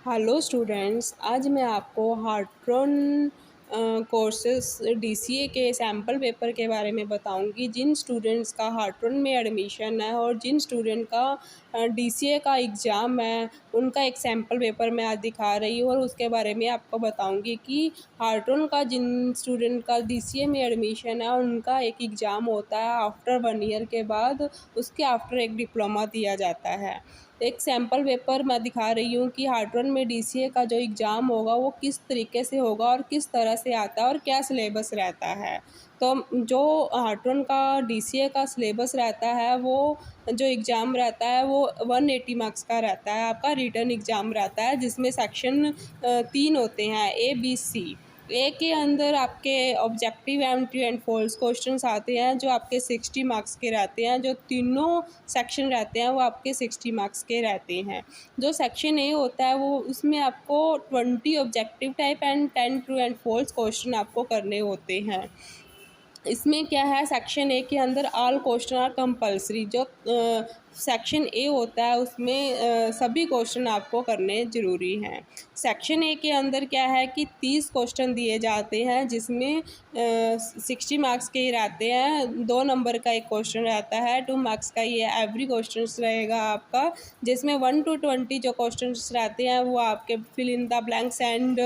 Hello students, आज मैं आपको हार्ट्रॉन कोर्सेस डीसीए के सैम्पल पेपर के बारे में बताऊंगी। जिन स्टूडेंट्स का हार्ट्रॉन में एडमिशन है और जिन स्टूडेंट का डीसीए का एग्ज़ाम है, उनका एक सैम्पल पेपर मैं आज दिखा रही हूँ और उसके बारे में आपको बताऊंगी कि हार्ट्रॉन का जिन स्टूडेंट का डीसीए में एडमिशन है उनका एक एग्ज़ाम होता है आफ्टर 1 ईयर के बाद, उसके आफ्टर एक डिप्लोमा दिया जाता है। एक सैम्पल पेपर मैं दिखा रही हूँ कि हार्ट्रॉन में डीसीए का जो एग्ज़ाम होगा वो किस तरीके से होगा और किस तरह से आता है और क्या सिलेबस रहता है। तो जो हार्ट्रॉन का डीसीए का सिलेबस रहता है, वो जो एग्ज़ाम रहता है वो 180 मार्क्स का रहता है। आपका रिटन एग्ज़ाम रहता है जिसमें सेक्शन 3 होते हैं, ए बी सी। ए के अंदर आपके objective and true and false questions आते हैं जो आपके 60 मार्क्स के रहते हैं। जो तीनों सेक्शन रहते हैं वो आपके 60 मार्क्स के रहते हैं। जो सेक्शन ए होता है वो उसमें आपको 20 objective type and 10 true and false question आपको करने होते हैं। इसमें क्या है, सेक्शन ए के अंदर ऑल क्वेश्चन आर कंपलसरी। जो सेक्शन ए होता है उसमें सभी क्वेश्चन आपको करने ज़रूरी हैं। सेक्शन ए के अंदर क्या है कि 30 क्वेश्चन दिए जाते हैं जिसमें 60 मार्क्स के ही रहते हैं। 2 नंबर का एक क्वेश्चन रहता है, 2 मार्क्स का ये एवरी क्वेश्चन रहेगा आपका, जिसमें 1 to 20 जो क्वेश्चन रहते हैं वो आपके fill in the blanks and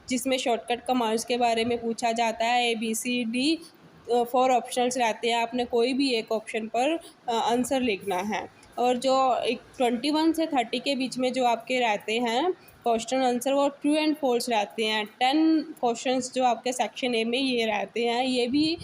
जिसमें शॉर्टकट कमांड्स के बारे में पूछा जाता है। ABCD 4 ऑप्शंस रहते हैं, आपने कोई भी एक ऑप्शन पर आंसर लिखना है। और जो एक 21 से 30 के बीच में जो आपके रहते हैं क्वेश्चन आंसर, वो ट्रू एंड फॉल्स रहते हैं। 10 क्वेश्चंस जो आपके सेक्शन ए में ये रहते हैं, ये भी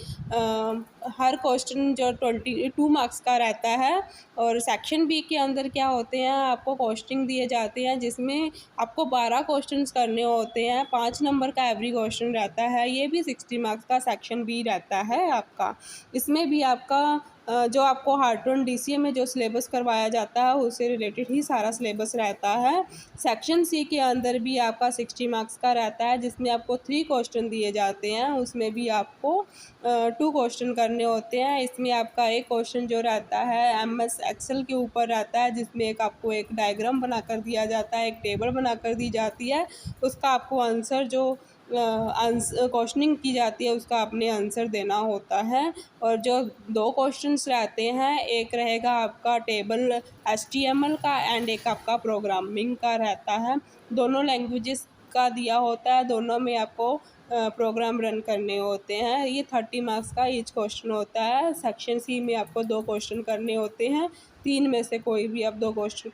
हर क्वेश्चन जो 22 मार्क्स का रहता है। और सेक्शन बी के अंदर क्या होते हैं, आपको क्वेश्चन दिए जाते हैं जिसमें आपको 12 क्वेश्चंस करने होते हैं। 5 नंबर का एवरी क्वेश्चन रहता है, ये भी 60 मार्क्स का सेक्शन बी रहता है आपका। इसमें भी आपका जो आपको हार्ट्रॉन डीसीए में जो सिलेबस करवाया जाता है उससे रिलेटेड ही सारा सिलेबस रहता है। सेक्शन सी के अंदर भी आपका 60 मार्क्स का रहता है जिसमें आपको 3 क्वेश्चन दिए जाते हैं, उसमें भी आपको 2 क्वेश्चन करने होते हैं। इसमें आपका एक क्वेश्चन जो रहता है MS एक्सेल के ऊपर रहता है जिसमें आपको एक डायग्राम बनाकर दिया जाता है, एक टेबल बनाकर दी जाती है, उसका आपको आंसर जो क्वेश्चनिंग की जाती है उसका आपने आंसर देना होता है। और जो 2 क्वेश्चंस रहते हैं, एक रहेगा आपका टेबल HTML का एंड एक आपका प्रोग्रामिंग का रहता है। दोनों लैंग्वेजेस का दिया होता है, दोनों में आपको प्रोग्राम रन करने होते हैं। ये 30 मार्क्स का ईच क्वेश्चन होता है। सेक्शन सी में आपको 2 क्वेश्चन करने होते हैं, 3 में से कोई भी आप 2 क्वेश्चन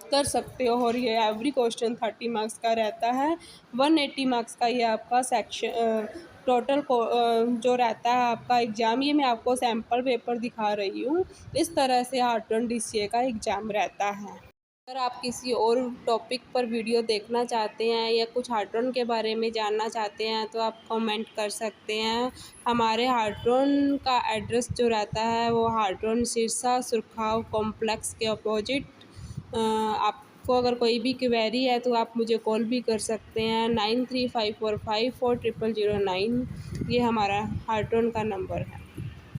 कर सकते हो और ये एवरी क्वेश्चन 30 मार्क्स का रहता है। 180 मार्क्स का ये आपका सेक्शन टोटल को जो रहता है आपका एग्ज़ाम। ये मैं आपको सैम्पल पेपर दिखा रही हूँ। इस तरह से हार्ट्रॉन डीसीए का एग्ज़ाम रहता है। अगर आप किसी और टॉपिक पर वीडियो देखना चाहते हैं या कुछ हार्ट्रॉन के बारे में जानना चाहते हैं तो आप कमेंट कर सकते हैं। हमारे हार्ट्रॉन का एड्रेस जो रहता है वो हार्ट्रॉन सिरसा सुरखाव कॉम्प्लेक्स के अपोजिट। आपको अगर कोई भी क्वेरी है तो आप मुझे कॉल भी कर सकते हैं। 9354540009 ये हमारा हार्ट्रॉन का नंबर है।